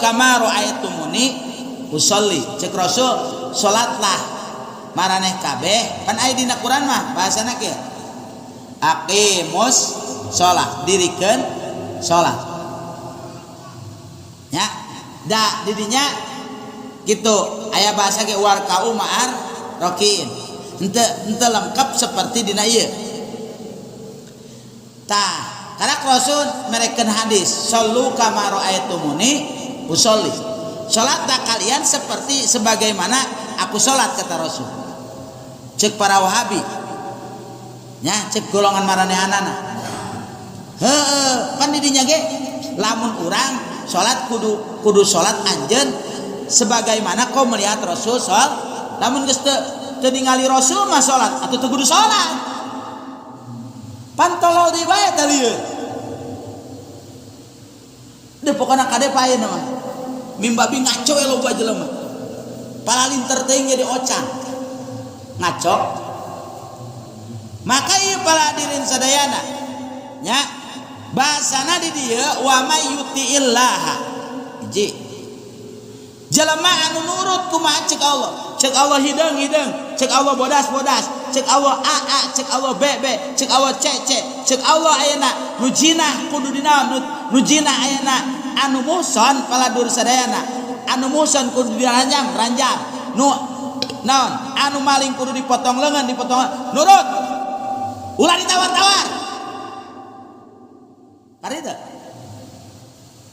kama ra'aitumuni usolli. Cek Rasul, salatlah maraneh kabeh. Kan aya dina Quran mah bahasana kieu. Aqimus shalah, dirikeun salat. Ya, da didinya gitu aya bahasa ge warka'u ma'ar rakiin. Henteu lengkap seperti dina ieu. Tah, karena Rasul merekeun hadis, sallu kama ra'aitumuni usolli. Salatlah kalian seperti sebagaimana aku salat, kata Rasul. Cek para Wahabi. Ya, cek golongan maranehanana. Kan didinya ge lamun urang salat kudu salat anjeun sebagaimana kau melihat Rasul salat. Lamun geus teu ningali Rasul mah salat atuh teu kudu salat. Pantolol di bae tah lieur. Deh pokona kade paeuna mah. Mimbabi ngaco we loba jelema. Palalinter teuing jadi ocan. Ngaco. Maka ieu para hadirin sadayana. Nya bahasana di dieu wa may yuti'illaha. Hiji. Jelema anu nurut kumaha cek Allah. Cek Allah hideung, cek Allah bodas, cek Allah a, cek Allah b, cek Allah c, cek Allah ayeuna nu jinah kudu dinaon, nu jinah ayeuna anu muson paladur sadayana, anu muson kudu diranjam, nu naon anu maling kudu dipotong leungeun, nurut ulah ditawar-tawar parida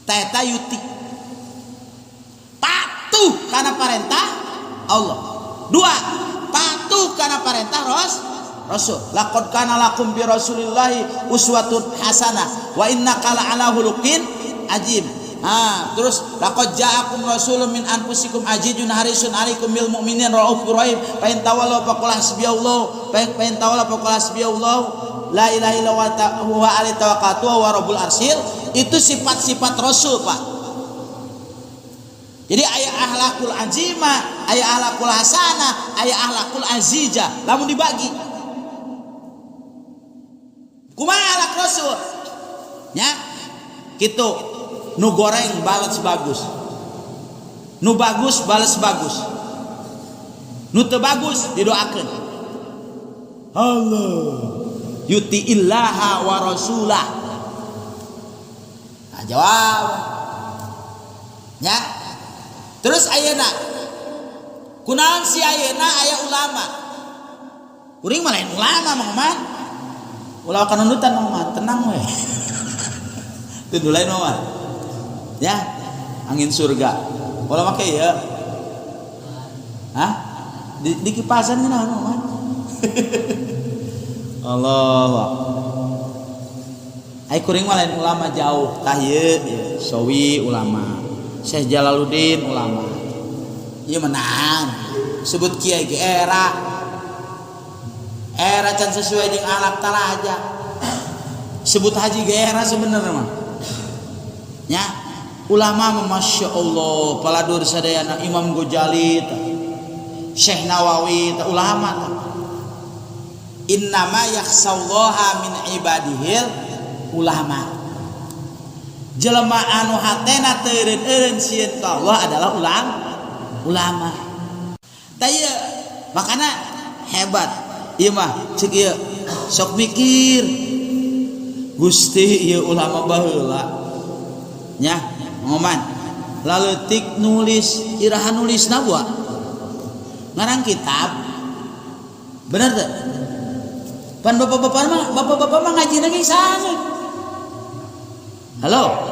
eta yuti patuh kana parentah Allah. Dua, patuh kana parentah Rasul. Laqad kana lakum bi Rasulillahi uswatun hasanah wa innaka la'ala khuluqin ajib. Terus laqad ja'akum rasulun min anfusikum azizun harisun 'alaikum bil mu'minin raufur rahim. Fa in tawallaw faqul hasbiyallahu fa in tawallaw faqul hasbiyallahu la ilaha illa huwa alaihi tawakkaltu wa rabbul arsyil. Itu sifat-sifat Rasul, Pak. Jadi aya akhlakul azimah, aya akhlakul hasanah, aya akhlakul azijah. Lamun dibagi kumaha akhlak Rasul? Nya kitu, nu goreng bales bagus, nu bagus bales bagus, nu teu bagus didoakeun. Allah yuti illaha wa rasulah. Nah, jawab nya. Terus ayeuna kunaon si ayeuna aya ulama. Kuring mah lain ulama mah. Ulah kanunutan mah tenang we. Teu lain mah. Ya, angin surga. Ulah make ieu. Hah? Di kipasan naon mah. Allah. Ai kuring mah lain ulama jauh tah ieu sawi ulama. Syekh Jalaluddin ulama. Ieu menang. Sebut kiai ge era can sesuai jeung alak talaja. Sebut haji ge era sebenarnya mah. Nya ulama mah masyaallah paladur sadayana Imam Ghazali tah. Syekh Nawawi tah ulama tah. Innama yakhsallaha min ibadihil ulama. Jelema anu hatena teu eureun sieun ka Allah adalah ulama. Tah ieu makana hebat. Ieu mah ceuk ieu sok mikir. Gusti ieu ulama baheula. Nya, ngoman. Laleutik nulis iraha nulisna buah. Ngarang kitab. Bener teu? Pan bapak-bapak mah ngajina ge sangat. Halo.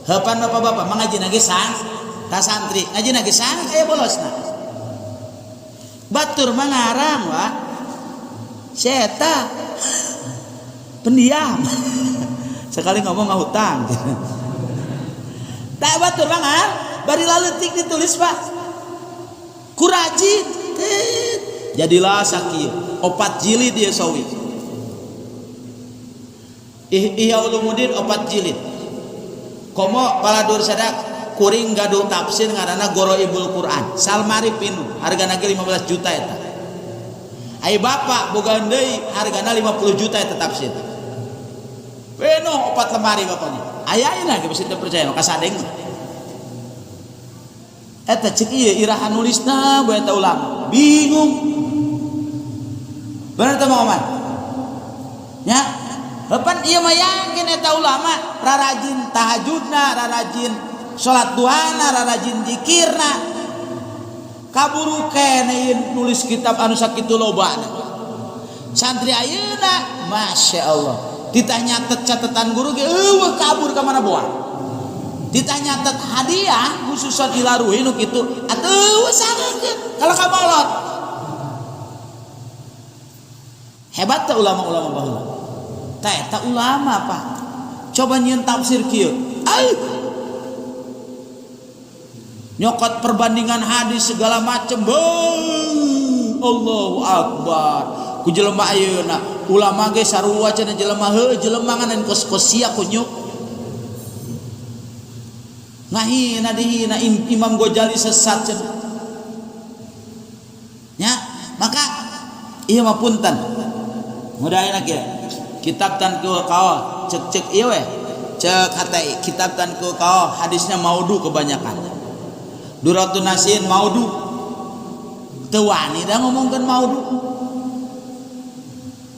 Heupan bapak-bapak mangajina ge sang ka santri, ngajina ge sang aya bolosna. Batur mah ngarang wa. Seta pendiam. Sekali ngomong ngahutang. Tak batur mah ngar, bari laleutik ditulis Pak. Kurajin. Jadilah sakieu 4 jilid dia sawi. Ihya Ulumuddin 4 jilid. Komo paladur sadak kuring gaduh tafsir ngaranna Goroibul Quran. Salmari pinu hargana ge 15 juta eta. Ai bapak boga deui hargana 50 juta eta tafsir. Penuh 4 lemari bapaknya. Aya ayeuna ge bisa teu percaya maka sadeng. eta cek ieu iraha nulisna bae eta ulama bingung bener teh Muhammad nya depan ieu mah yakin eta ulama rarajin tahajudna rarajin salat duhana rarajin zikirna kaburu keneh nulis kitab anu sakitu lobana santri ayeuna masyaallah ditanya catatan guru ge eueuh kabur ka mana boa ditanya tet hadiah khususan ilaruhi nu kitu atuh sagekeun kalau ka molot hebat teh ulama-ulama baheula tah eta ulama Pak coba nyieun tafsir kieu nyokot perbandingan hadis segala macem Allahu Akbar ku jelema ayeuna ulama ge sarua cenah jelema heuh jelema nganan kos-kos sia kunyuk ngahina dihina Imam Ghazali sesat nya maka ieu mah punten mudahan ge kitab tan ku kaos cek ieu we cek hatai kitab tan ku kaos hadisnya maudhu kebanyakan Duratun Nasin maudhu teu wani da ngomongkeun maudhu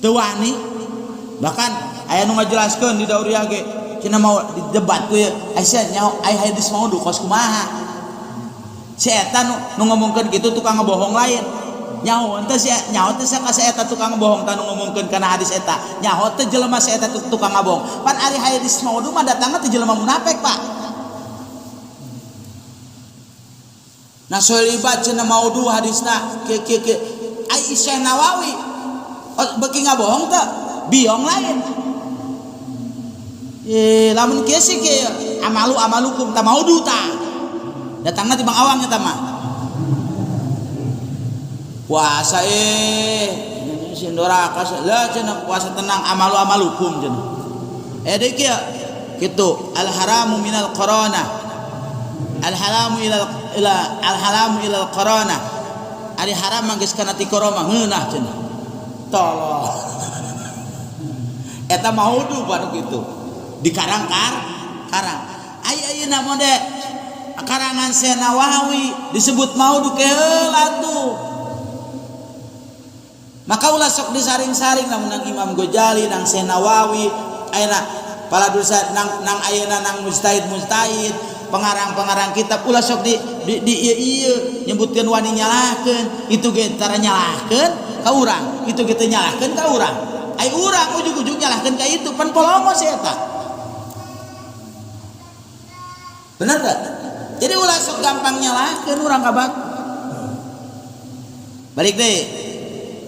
teu wani bahkan aya nu ngajelaskeun di dauriyah ge cina mau didebat ku ya Aisyah nyaho ai hadis maudhu kos kumaha si eta nu ngomongkeun kitu tukang ngebohong lain nyaho teh si nyaho teh ka si eta tukang ngebohong tah nu ngomongkeun kana hadis eta nyaho teh jelema si eta tukang ngabohong pan ari hadis maudhu mah datangna teh jelema munafik Pak nah solibat cenah maudhu hadisna ke Aisyah Nawawi beuki ngabohong teh biong lain lamun kieu sih kieu amalukum ta maudhu ta datangna ti Bang Awang eta mah puasa si ndoraka lah cenah puasa tenang amalukum cenah deui kieu kitu al haramu minal qarana al halamu ilal qarana ari haram mah geus kana ti qarana ngeunah cenah tolong eta maudhu panu kitu di karang ayeuna mode karangan Syekh Nawawi disebut maudhu keheula tuh maka ulah sok disaring-saring lamun nang Imam Ghazali nang Syekh Nawawi ayeuna pala dosa nang ayeuna nang mujtahid pengarang kitab ulah sok di ieu nyebutkeun wani nyalahkeun itu ge tara nyalahkeun ka urang itu ge teu nyalahkeun ka urang ai urang ujug-ujug nyalahkeun ka itu pan polongos eta benar tak? Jadi ulah sok gampang nyalahkeun urang kabak. Balik deh.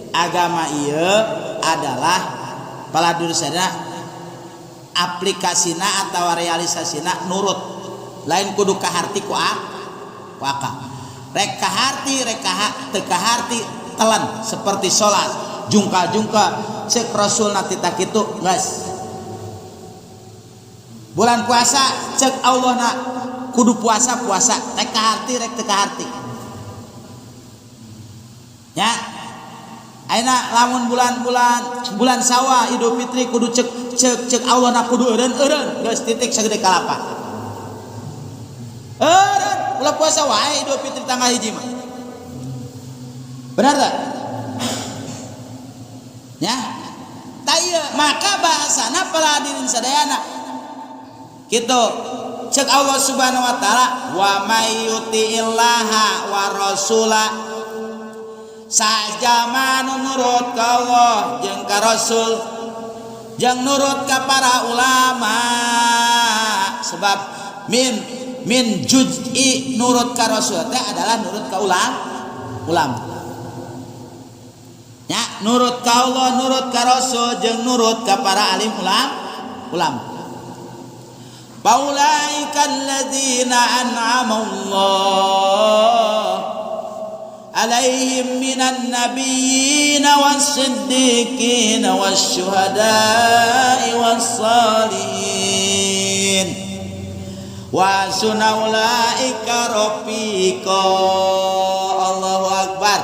Agama ieu adalah paladursana aplikasina atau realisasina nurut. Lain kudu kaharti ku akal. Rek kaharti teu kaharti telan seperti salat jungka-jungka cek Rasul natita kitu geus. Bulan puasa cek Allah na kudu puasa rek kaharti rek teu kaharti ya ayeuna lamun bulan Syawal Idul Fitri kudu cek Allah na kudu eureun geus titik sagede kalapa eureun ulah puasa wae Idul Fitri tanggal 1 mah benar tak ya tah ieu maka bahasana paladirin sadayana kitu cek Allah Subhanahu wa taala wa may yuti'illaha wa rasula sajama nurut ka Allah jeung ka Rasul jeung nurut ka para ulama sebab min juz'i nurut ka Rasul teh adalah nurut ka ulama ya nurut ka Allah nurut ka Rasul jeung nurut ka para alim ulama Faulaika alladzina an'ama Allah alaihim minan nabiyyin was-siddiqin wasyuhada'i was-salihin wa hasuna ulaika rafiqa Allahu akbar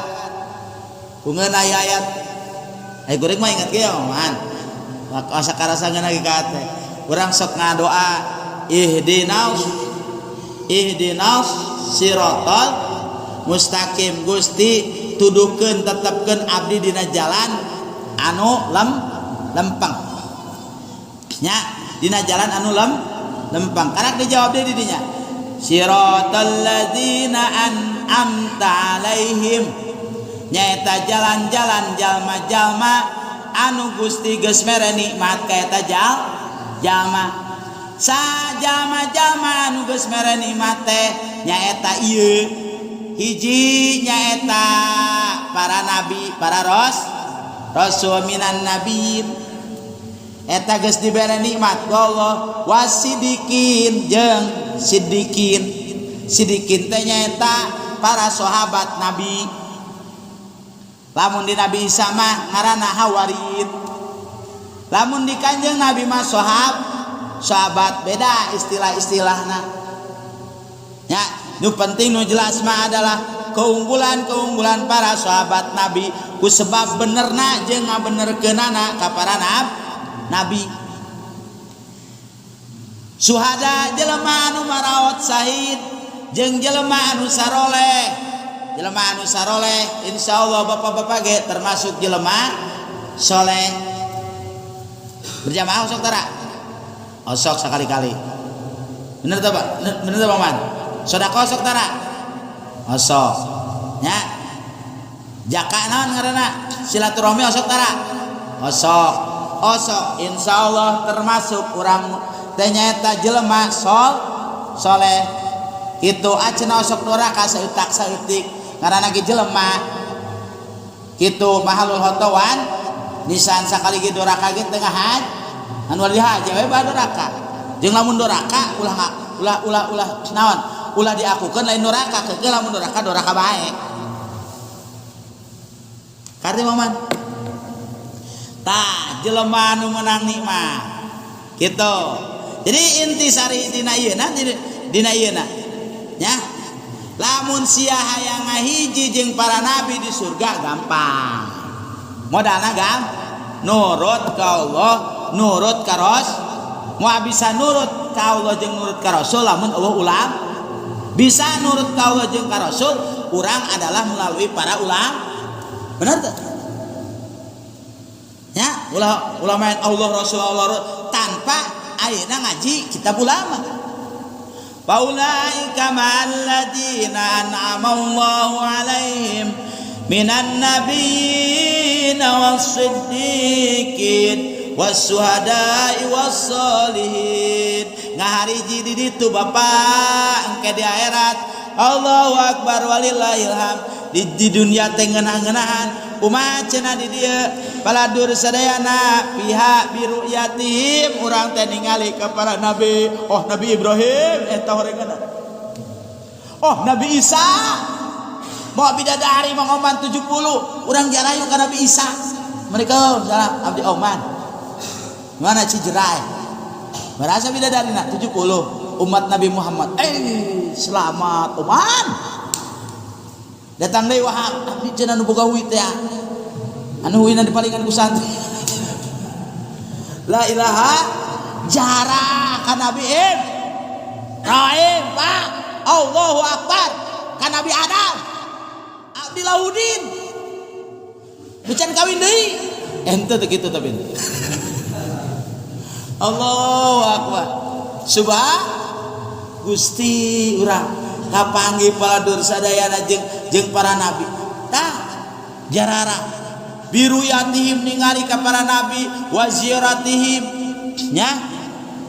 kungeun aya ayat ai goreng mah ingat ge man asa karasangeun lagi ka teh urang sok ngadoa ihdinas siratal mustaqim. Gusti tuduhkeun tetepkeun abdi dina jalan anu lempeng nya, dina jalan anu lempeng. Karena dijawab deui didinya siratal ladzina an'amta alaihim, nyaeta jalan-jalan jalma-jalma anu Gusti geus mere nikmat ka eta jalma. Sajama-jama anu geus mere nikmat teh nyaeta ieu hiji nyaeta para nabi, para rasul minan nabiin eta geus dibere nikmat ku Allah. Wasidikin jeung sidikin teh nyaeta para sahabat nabi. Lamun di Nabi Isa mah ngaranna hawarid, lamun di Kanjeng Nabi mah sahabat, beda istilah-istilahna ya. Nu penting nu jelas mah adalah keunggulan para sahabat Nabi ku sebab benerna jeung ngabenerkeunana ka para nabi. Suhada jelema anu maraot syahid jeung jelema anu saroleh. Jelema anu saroleh insyaallah bapak-bapak ge termasuk jelema soleh. Berjamaah osok tara? Osok sekali-kali. Bener teu Pak? Bener teu Paman? Sedekah osok tara? Osok. Nya. Jaka naon ngaranna? Silaturahmi osok tara? Osok. Osok insyaallah termasuk urang teh nyaeta jelema soleh. Kitu aceuna osok doraka saeutak-saeutik. Karena ge jelema kitu mahalul hotawan nisan sakali ge doraka ge teu ngahaj anu dihaji we bae doraka. Jeung lamun doraka ulah naon? Ulah diakukeun lain doraka, keukeuh lamun doraka bae. Karti Maman. Tah jelema anu meunang nikmat. Kitu. Jadi inti sari dina ieu nya. Lamun sia hayang ngahiji jeung para nabi di surga gampang. Modalna nurut ka Allah, nurut ka Rasul. Moal bisa nurut ka Allah jeung nurut ka Rasul lamun Allah ulam. Bisa nurut ka Allah jeung ka Rasul urang adalah melalui para ulama. Benar teu? Ya, ulama yang Allah Rasul tanpa ayeuna ngaji kitab ulama. Faulaika ma'alladzina an'ama Allahu 'alaihim minan nabiyyin was-siddiqin was-syuhada'i was-sholihin. Ngahariji di ditu Bapak engke di akhirat Allahu akbar walillahil hamd. Di dunia teh ngeunah-ngeunahan kumaha cenah di dieu paladur sadayana pihak biruyatihim urang teh ningali ka para nabi. Oh Nabi Ibrahim eta horenganna. Oh Nabi Isa mau bidadari mangoman 70 urang jarayu ka Nabi Isa. Mereka salam abdi Oman. Mana Cijerai. Merasa bidadarina 70 umat Nabi Muhammad. Selamat Oman. Datang deui wahab abdi cenah nu boga huit teh anu huina dipalingan ku santri. La ilaha jarah ka Nabi Ibrahim Pak. Allahu akbar ka Nabi Adam abdi Laudin bucan kawin deui ente teh kitu tapi Allahu akbar subhan Gusti urang kapanggih paladur sadayana jeung para nabi tah jarara biruyatihim ningali ka para nabi wa ziyaratihim nya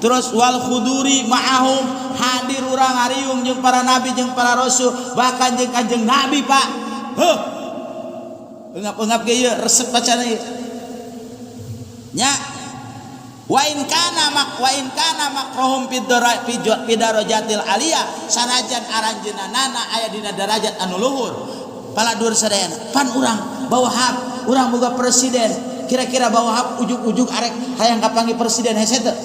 terus wal khuduri ma'ahum hadir urang ariung jeung para nabi jeung para rasul bahkan jeung Kanjeng Nabi Pak. Heuh eungap-eungap ge ieu resep bacana ieu nya wa in kana makrohum fidarajatil aliyah sanajan aranjeunna nana aya dina darajat anu luhur. Paladur sadayana pan urang bawahab urang boga presiden kira-kira bawahab ujug-ujug arek hayang kapanggih presiden hese teu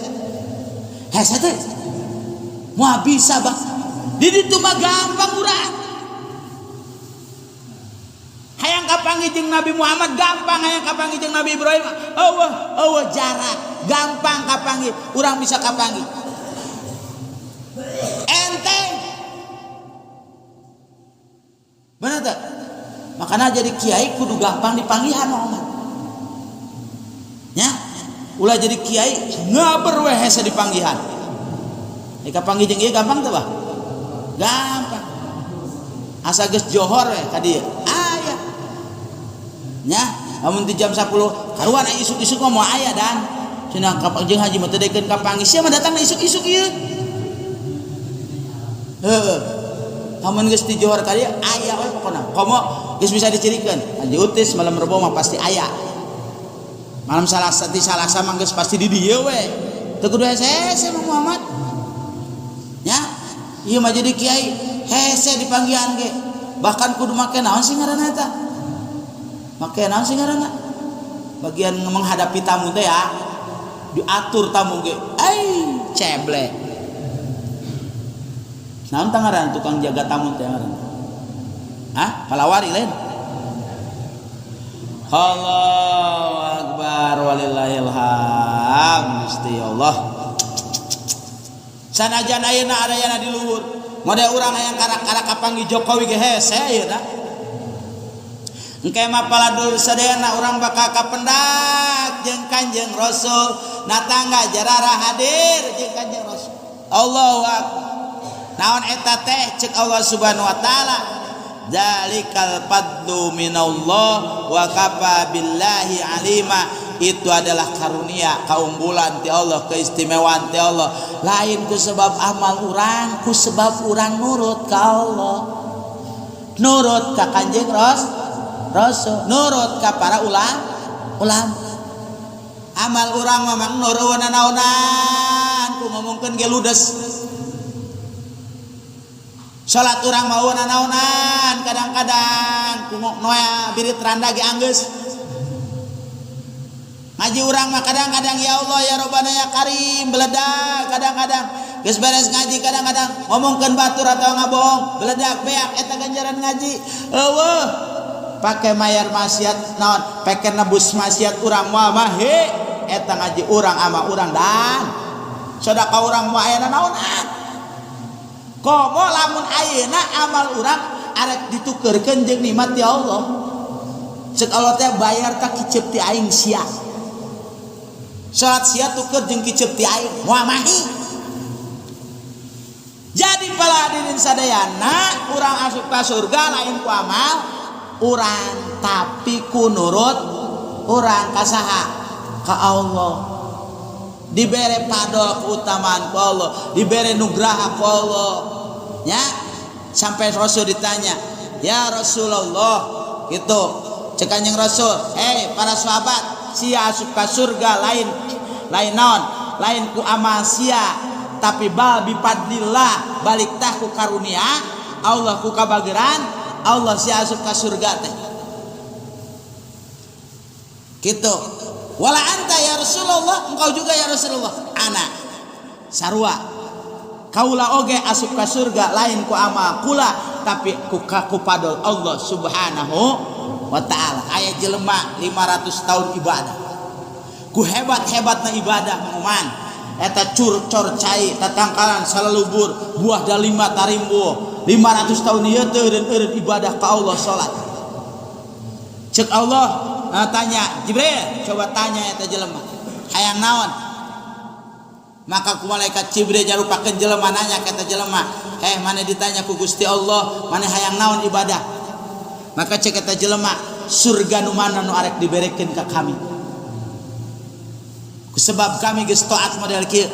moal bisa Bang di ditu mah gampang urang hayang kapanggih jeung Nabi Muhammad gampang hayang kapanggih jeung Nabi Ibrahim eueuh jarak gampang kapanggih urang bisa kapanggih enteng makanya jadi kiai kudu gampang dipanggihan Muhammad nya ulah jadi kiai ngaber we hese dipanggihan eka panggih jeung ieu gampang teh bah gampang asa geus johor we ka dieu aya nya lamun di jam 10 karuan isuk-isuk mah aya dan cenah jeung haji mah teu dekeun ka panggih sia mah datang isuk-isuk ieu heueuh lamun geus di johor ka dieu aya we pokona komo geus bisa dicirikeun haji utis malam rebo mah pasti aya malam Salasa mah geus pasti di dieu we teu kudu hese Mang Muhammad nya ieu mah jadi kiai hese dipanggihan ge bahkan kudu make naon sih ngaranna eta make naon sih ngaranna bagian menghadapi tamu teh ya diatur tamu ge ceble naon tah ngaranna tukang jaga tamu teh ngaranna palawari lain Allahu akbar walillahil hamd Gusti Allah sanajan ayeuna adayana di luhur mode urang hayang karak-karak kapanggih Jokowi ge hese ayeuna engke mah paladul sadayana urang bakal kapendak jeung Kanjeng Rasul natangga jarara hadir jeung Kanjeng Rasul Allahu akbar naon eta teh ceuk Allah Subhanahu wa taala zalikal fadlu minallah wa kafa billahi alima itu adalah karunia kaunggulan ti Allah keistimewaan ti Allah lain ku sebab amal urang ku sebab urang nurut ka Allah nurut ka Kanjeng Rasul nurut ka para ulama amal urang memang nurunan naonan ku ngomongkeun ge ludes salat urang mah naonan kadang-kadang ku noya birit randa ge anggeus ngaji urang mah kadang-kadang ya Allah ya Rabbana ya Karim beledak kadang-kadang geus beres ngaji kadang-kadang ngomongkeun batur atau ngabohong beledak beak eta ganjaran ngaji eueuh pake mayar maksiat naon pake nebus maksiat urang mah he eta ngaji urang ama urang dan sedekah urang mah aya naonan komo lamun ayeuna amal urang arek ditukeurkeun jeung nikmat ti Allah ceuk Allah teh bayar tak kicep ti aing sia salat sia tuker jeung kicep ti aing moal mahi jadi pala hadirin sadayana urang asup ka surga lain ku amal urang tapi ku nurut urang ka saha ka Allah dibere padol keutamaan ku Allah dibere nugraha ku Allah nya sampai Rasul ditanya ya Rasulullah gitu cek Kanjeng Rasul para sahabat sia asup ka surga lain naon lain ku amal sia tapi bal bi fadlillah balik tah ku karunia Allah ku kabageran Allah sia asup ka surga teh kitu wala anta ya Rasulullah engkau juga ya Rasulullah ana sarua kaula oge asup ka surga lain ku amal kula tapi ku padol Allah Subhanahu wa ta'ala aya jelema 500 tahun ibadah ku hebat-hebatna ibadah mangman eta cor cai tatangkalan salelubur buah dalima tarimbu 500 tahun ieu teh eureun ibadah ka Allah salat ceuk Allah tanya Jibril coba tanya eta jelema hayang naon maka ku malaikat Jibril nyarupakeun jelema nanya ka eta jelema mana ditanya ku Gusti Allah mana hayang naon ibadah maka cek eta jelema surga nu mana nu arek diberekeun ka kami kusebab kami geus taat model kieu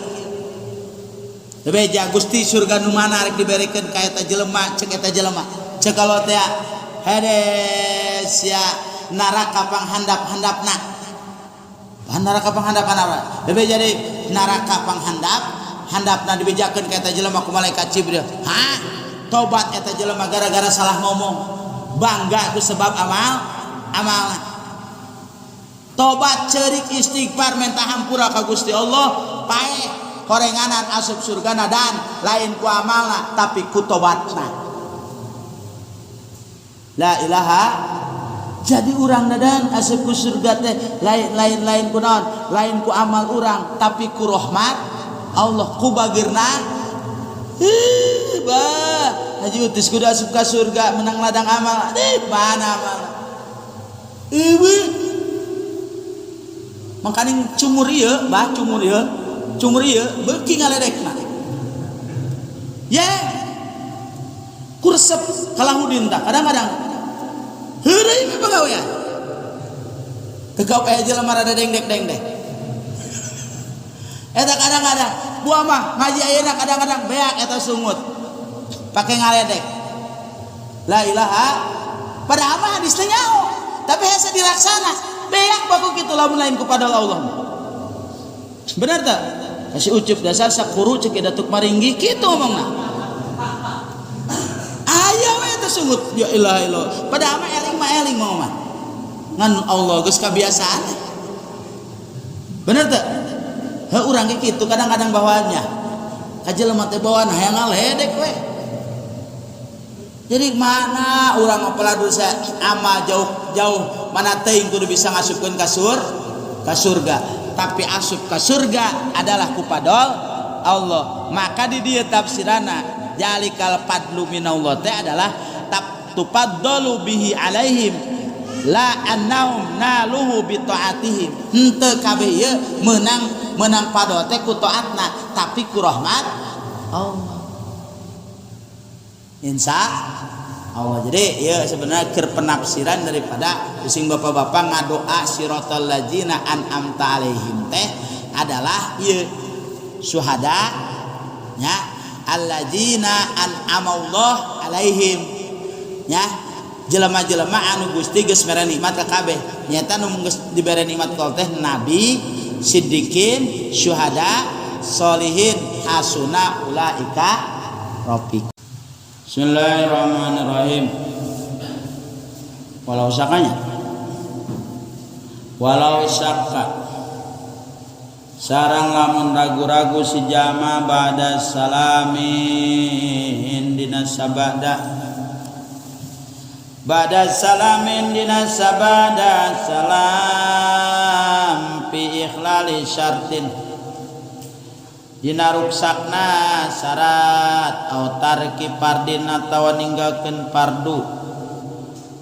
beja Gusti surga nu mana arek diberekeun ka eta jelema cek eta jelema cek Allah teh hades ya neraka panghandap-handapna neraka panghandap-handapna beja jadi neraka panghandapna dibejakeun ka eta jelema ku malaikat Jibril tobat eta jelema gara-gara salah ngomong bangga ku sebab amal tobat ceurik istighfar minta hampura ka Gusti Allah pae korenganan asup surgana dan lain ku amalna tapi ku tobatna la ilaha jadi urang dan asup ku surga teh lain ku naon lain ku amal urang tapi ku rahmat Allah ku bagirna bah haji utis kudu asup ka surga menang ladang amal mana amal eueuh mangkaning cumur ieu beuki ngaledekna kursep kalahudin tah kadang-kadang heureuy mah pagawean kegawe jelema rada dengdek eta kadang-kadang buah mah ngaji ayeuna kadang-kadang beak eta sungut pake ngaledek la ilaha padahal mah hadis teh nyaho tapi hese dilaksana beak baku kitu lamun lain kepada Allah bener tak kasih ucup dasar sakuru cek datuk maringgi kitu omongna aya we eta sungut ya ilaha illallah padahal mah eling mah ngan Allah geus kabiasaan bener tak urang ge kitu kadang-kadang bawaannya kajelema teh bawaan hayang ngaledek we jadi mana urang peladu sa ama jauh mana teuing kudu bisa ngasupkeun ka surga tapi asup ka surga adalah ku padol Allah maka di dieu tafsirana jalikal fadlu minallah teh adalah tufaddalu bihi alaihim la annahum naluhu bi taatihim henteu kabeh ieu menang padol teh ku taatna tapi ku rahmat Allah insya Allah jadi ya sebenarnya penafsiran daripada pusing bapak-bapak ngadoa siratal ladzina an'amta alaihim teh adalah ieu syuhada nya alladzina an'amallahu alaihim nya jelema-jelema anu Gusti geus mere nikmat ka kabeh nyata nu geus dibere nikmat ka teh nabi siddiqin syuhada sholihin hasuna ulaika rafiq. Bismillahirrahmanirrahim. Walau syakka sarang lamun ragu-ragu si jama ba'da salamin dina sabada salam fi ikhlali syartin dina ruksakna syarat au tarki fardin atawa ninggalkeun fardu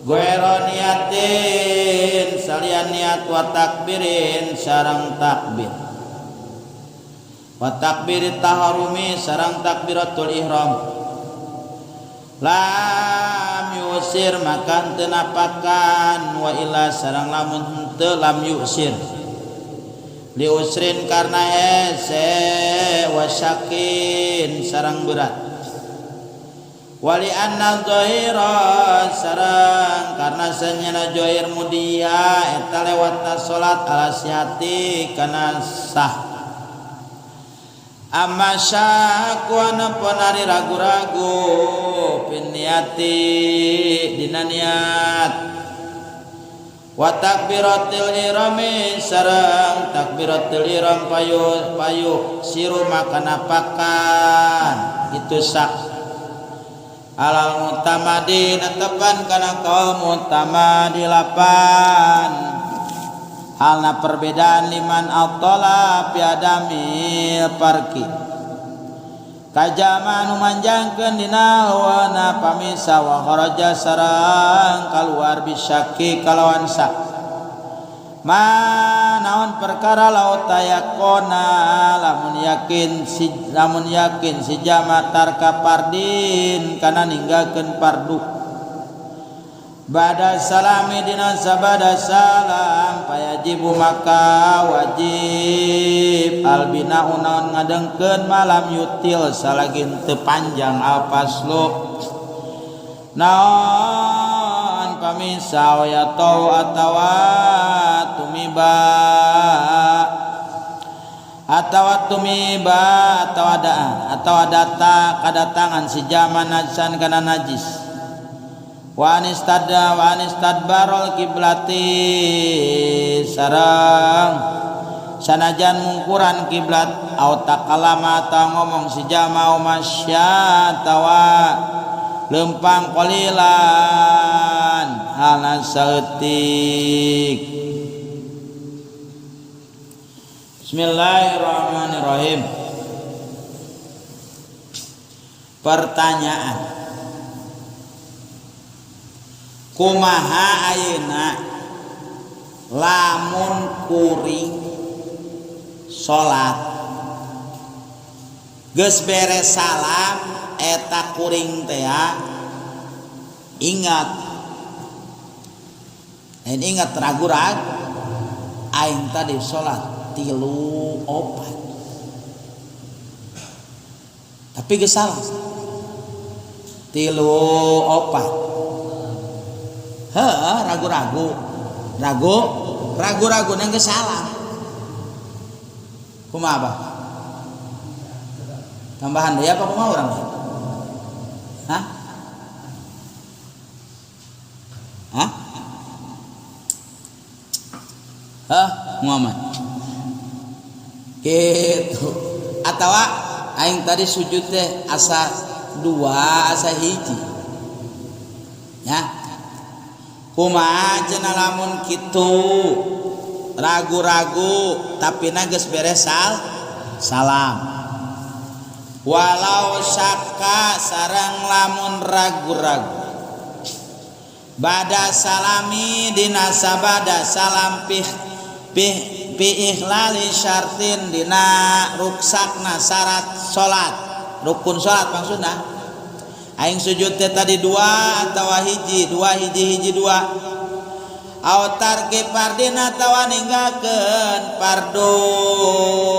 goero niatin salian niat wa takbirin sareng takbir wa takbirit taharumi sareng takbiratul ihram lam yusir maka teu napakan wa illa sareng lamun teu lam yusir li usrin karena hese wasyakin sarang berat wali anna zahira sarang karena senyana zahir mudia eta lewatna salat ala sihati kana sah amma syaku anapun ari ragu-ragu pin niati dina niat wa takbiratul ihrami sareng takbiratul ihram payu siru maka napakan itu sak alal mutamadi netepan kana kaum mutamadi lapan halna perbedaan liman atala piadamil parki kajama nu manjangkeun dina hawana pamisa wa kharaja sareng kaluar bisyaki kalawan sak manaon perkara laut tayakona lamun yakin si jama tarka fardin kana ninggalkeun fardu ba'da salami dina sabada salam payajibu maka wajib albina unaun ngadengkeun malam yutil salagi teu panjang alpaslu naon pamisah ya tau atawa tumiba atawa data kadatangan si jaman najisan kana najis wa anistadbarol kiblati sarang sanajan mungkuran kiblat au takalama ta ngomong si jama masya tawa lempang qalilan halna saeutik. Bismillahirrahmanirrahim. Pertanyaan, kumaha ayeuna lamun kuring salat geus beres salam eta kuring teh ingat ragu-ragu aing tadi salat 3 4 tapi geus salah 3 4 ragu-ragu nang geus salah kumaha Abah tambahan deui apa kumaha urang Muhammad gitu atawa aing tadi sujud teh asa 2 asa hiji ya kumaha cenah lamun kitu ragu-ragu tapi geus beres salam walau syakka sareng lamun ragu-ragu bada salami dina sabada salam pi ikhlali syartin dina ruksakna syarat salat rukun salat maksudna aing sujud teh tadi 2 atawa hiji 2 autar ke pardina tawa ninggalkeun fardu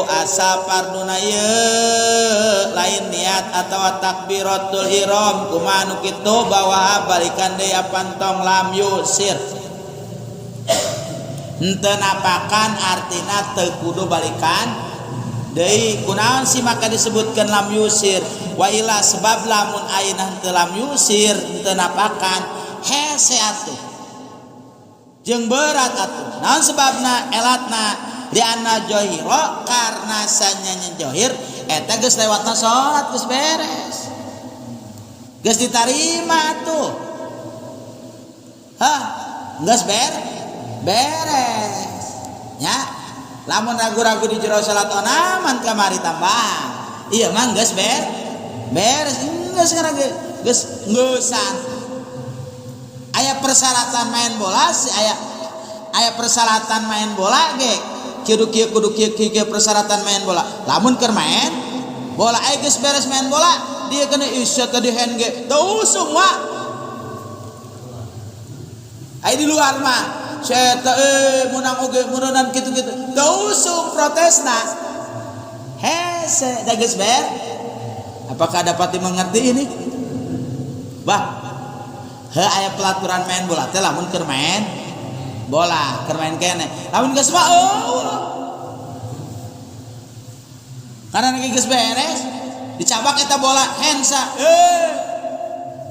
asa farduna ieu lain niat atawa takbiratul ihram kumaha nu kitu bawa balikan deui pantong lam yusir henteu napakan artina teu kudu balikan deui kunaon sih maka disebutkeun lam yusir wa ila sebab lamun ayeuna henteu lam yusir henteu napakan hese atuh jeung berat atuh naon sebabna elatna di anna johiro karena sanyanya johir eta geus lewatna salat geus beres geus ditarima tuh geus beres nya lamun ragu-ragu di jero salat onaman kamari tambahan ieu mah geus beres geus sekarang geus ngeusan aya persyaratan main bola aya persyaratan main bola ge kudu kieu persyaratan main bola lamun keur main bola aya geus beres main bola dia kena isya tadi hand ge teu semua aya di luar mah saya munang oge murunan kitu-kitu teu usum protesna hese da geus beres apakah dapat dimengerti ini bah aya pelaturan main bola teh lamun keur main bola keur main kene lamun geus mah karena geus beres dicabak eta bola hensa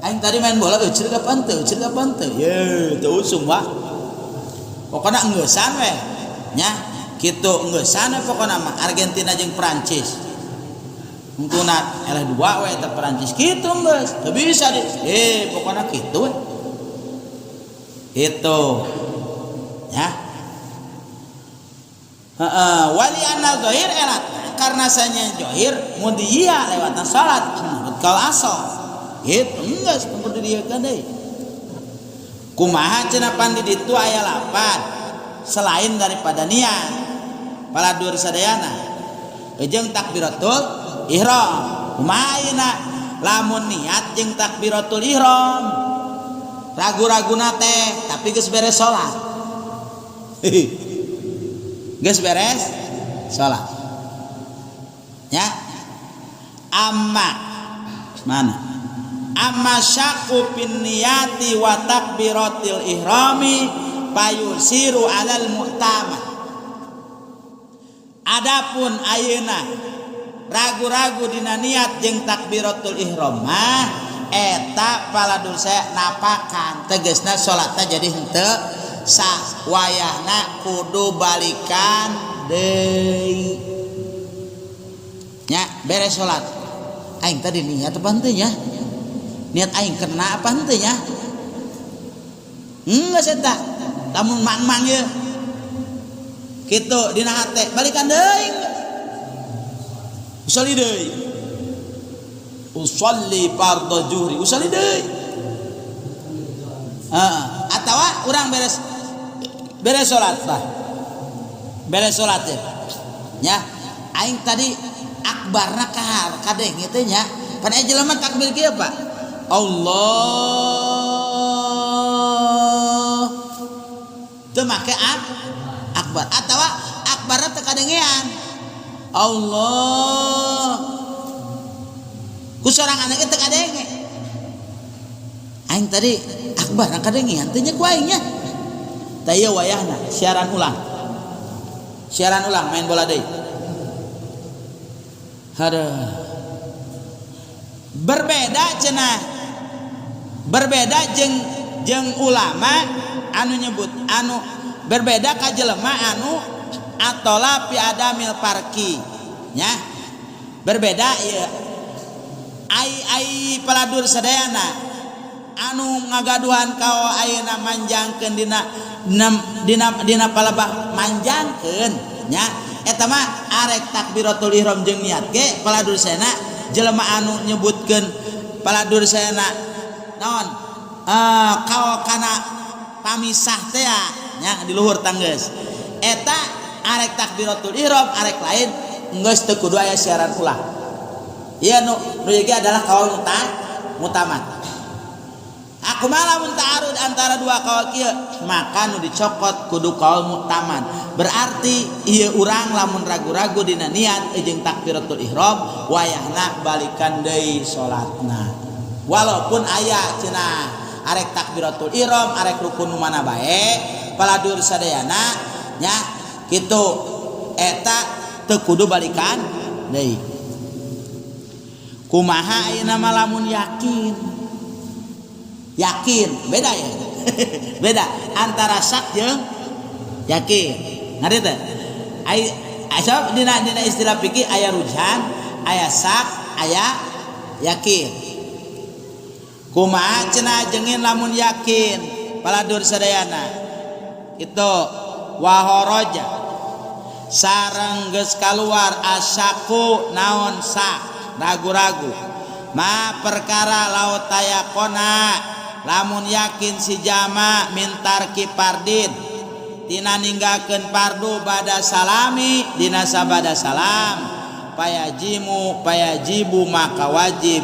aing tadi main bola ceuk ka panteu ye teu usum wah pokona engeusan we nya kitu engeusan pokona mah Argentina jeung Prancis Mungkuna eleh 2 we teh Perancis kitu geus teu bisa pokona kitu we itu ya wali anna zahir elat karena sanya zahir mudiya lewatna salat menurut kal asal gitu geus kudu diekeun deui kumaha cenah pan di ditu aya 8 selain daripada niat paladur sadayana jeung takbiratul ihram kumaha ayeuna lamun niat jeung takbiratul ihram ragu-raguna teh tapi geus beres salat geus beres salat ya amma syaqu bin niyati wa takbiratil ihrami payusiru alal mu'tamad adapun ayeuna ragu-ragu dina niat jeung takbiratul ihram mah eta paladur saya napakan tegasna salatna jadi henteu sah wayahna kudu balikan deui nya beres salat aing tadi niat apa henteu nya niat aing kena apa henteu nya geus eta lamun mang-mang ye kitu dina hate balikan deui usalli deui usalli fardhu zuhri usalli deui atawa urang beres beres salat tah. Beres salat nya. Aing tadi akbarna kadeng teh nya. Pan aya jelema takbir kieu Pak. Allah. Teu make akbar atawa akbarna teu kadengean. Allah. Ku sorangan ge teu kadenge. Aing tadi akbarna kadengean teh nya ku aing nya. Tah ieu wayahna siaran ulang. Siaran ulang main bola deui. Haduh. Berbeda cenah. Berbeda jeung ulama anu nyebut anu berbeda ka jelema anu atola fi adamil parki nya. Berbeda ieu. Ai paladur sadayana anu ngagaduhan ka ayeuna manjangkeun dina palebah manjangkeun nya. Eta mah arek takbiratul ihram jeung niat ge paladur sadayana jelema anu nyebutkeun paladur sadayana naon kao kana pamisah teh nya di luhur tanggeus. Eta arek takbiratul ihram arek lain geus teu kudu aya siaran ulang. Ieu nu ge adalah kaul mutamat. Aku malah mun ta'arud antara dua kaul kieu maka nu dicokot kudu kaul mutamat. Berarti ieu urang lamun ragu-ragu dina niat jeung takbiratul ihram wayahna balikan deui salatna. Walaupun aya cenah arek takbiratul ihram arek rukun nu mana bae paladur sadayana nya kitu eta teu kudu balikan deui. Kumaha ayeuna mah lamun yakin beda ya. Beda antara syak jeung yakin. Ngarti teh? Aya dina istilah fikih aya rujhan, aya syak, aya yakin. Kumaha cenah jeung lamun yakin paladur sadayana. Itu wahoroja sareng geus kaluar asyaku naon sak ragu-ragu. Ma perkara laut tayakona lamun yakin si jama mintar ki pardin tina ninggakeun fardu bada salami dina sabada salam payajibu maka wajib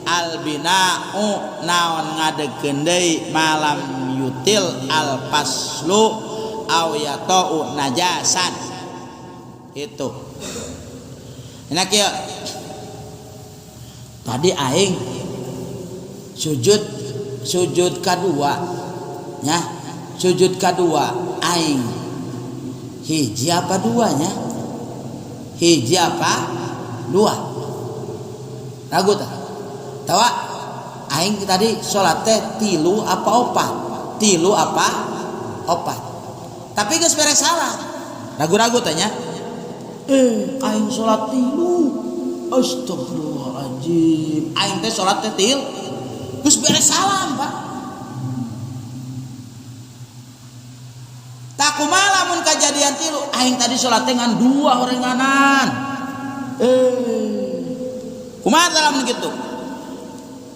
albina'u naon ngadegkeun deui malam yutil al paslu aw yata'u najasan. Itu enak ya. Tadi aing sujud kadua nya. Sujud kadua aing hiji apa duanya? Hiji apa dua? Ragu tah? Tawa aing tadi salat teh 3 apa 4? 3 apa 4? Tapi geus beres salat. Ragu-ragu teh nya. Aing salat 3. Astagfirullahaladzim. Aing teh salat teh 3 geus beres salam, Pak. Tak kumaha lamun kajadian 3 aing tadi salat teh ngan 2 horenganan. Kumaha lamun kitu?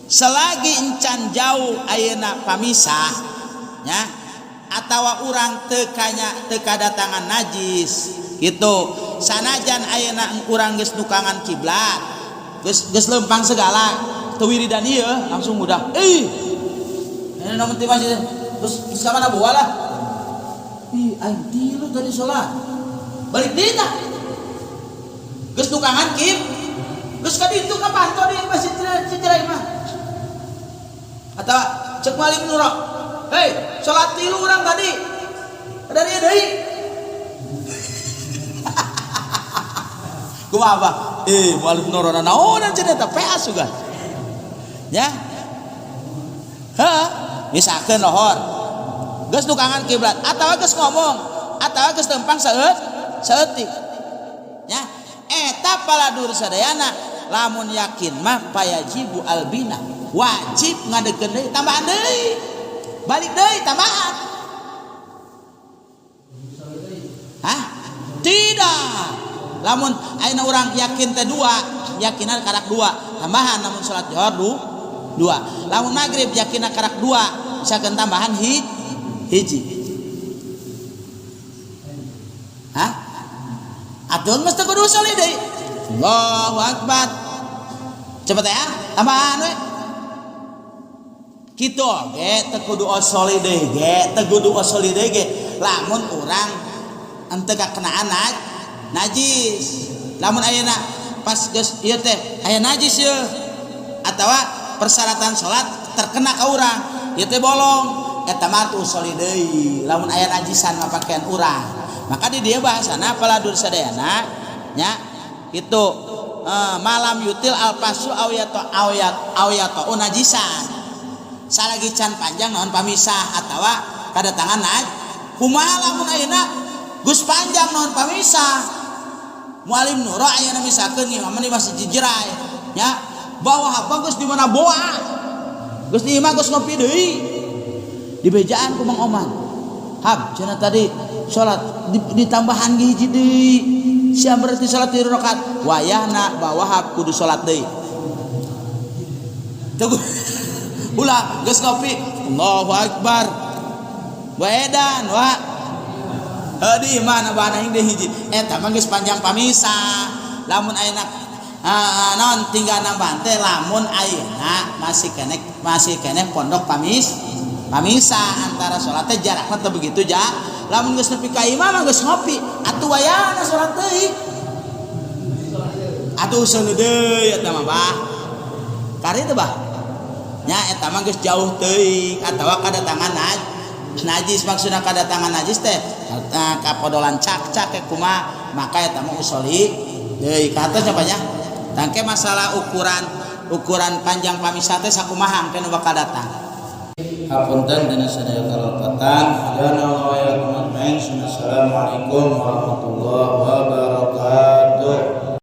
Selagi encan jauh ayeuna pamisah nya atawa urang teu kadatangan najis gitu. Sanajan ayeuna urang geus nukangan kiblat geus lempang segala teu wiridan ieu langsung mudah aya namun ti masjid terus ka mana bawa lah aing 3 tadi salat balik deui tah geus nukangan geus ka ditu ka panto di masjid Cijerai mah atawa cek maling nuro salat 3 urang tadi dari deui kumaha Pak? Mualif nurona naonan cenah teh PA sugan. Ya. Misalkeun lohor. Geus nukangan kiblat atawa geus ngomong atawa geus teumpang saeutik. Ya. Eta paladur sadayana lamun yakin mah payajibu albina. Wajib ngadegkeun deui tambahan deui. Balik deui tambahan. Tidak. Lamun ayeuna urang yakin teh 2, yakinan karak 2, tambahan namun salat johor 2. Lamun magrib yakinna karak 2, misalkan tambahan hiji. Atuh mesti kudu usoli deui. Allahu akbar. Cepet ya, tambahan we. Kitu ge teu kudu usoli deui ge, teu kudu usoli deui ge. Lamun urang henteu kakenaan najis. Lamun ayeuna pas geus ieu teh aya najis ye atawa persyaratan salat terkena ka urang, ieu teh bolong. Eta mah teu usoli deui lamun aya najisan mah pakaian urang. Maka di dieu bahasana paladur sadayana nya itu malam yutil alpasu awiyato najisan. Salagi can panjang naon pamisah atawa kadatangan kumaha lamun ayeuna geus panjang naon pamisah. Mualim nuro ayeuna misalkeun ieu mah di Masjid Jerai nya bawah apa geus di mana boa. Geus di imah geus ngopi deui. Di bejaan ku Mang Oman. Hab cenah tadi salat ditambahan hiji deui. Sia berarti salat 3 rakaat. Wayahna bawah kudu salat deui. Tunggu. Ulah geus ngopi. Allahu akbar. Waedan wa. Heuh mana bana deui hiji. Eta mah geus panjang pamisah. Lamun ayeuna non tinggal nambah teh lamun ayeuna masih keneh pondok pamisah antara salat teh jarakna teh begitu ja. Lamun geus nepi ka imam mah geus ngopi, atuh wayahna salat deui. Atuh usul deui eta mah bah. Kari teh bah. Nya eta mah geus jauh teuing atawa kadatangan najis maksudna kadatangan najis teh kapodolan cak-cak kumaha maka eta mah usoli deui kata nya tangke masalah ukuran panjang pamisah teh sakumaha engke nu bakal datang. Hapunten dina sadaya kalopatan hadana wa ya kumaha. Assalamualaikum warahmatullahi wabarakatuh.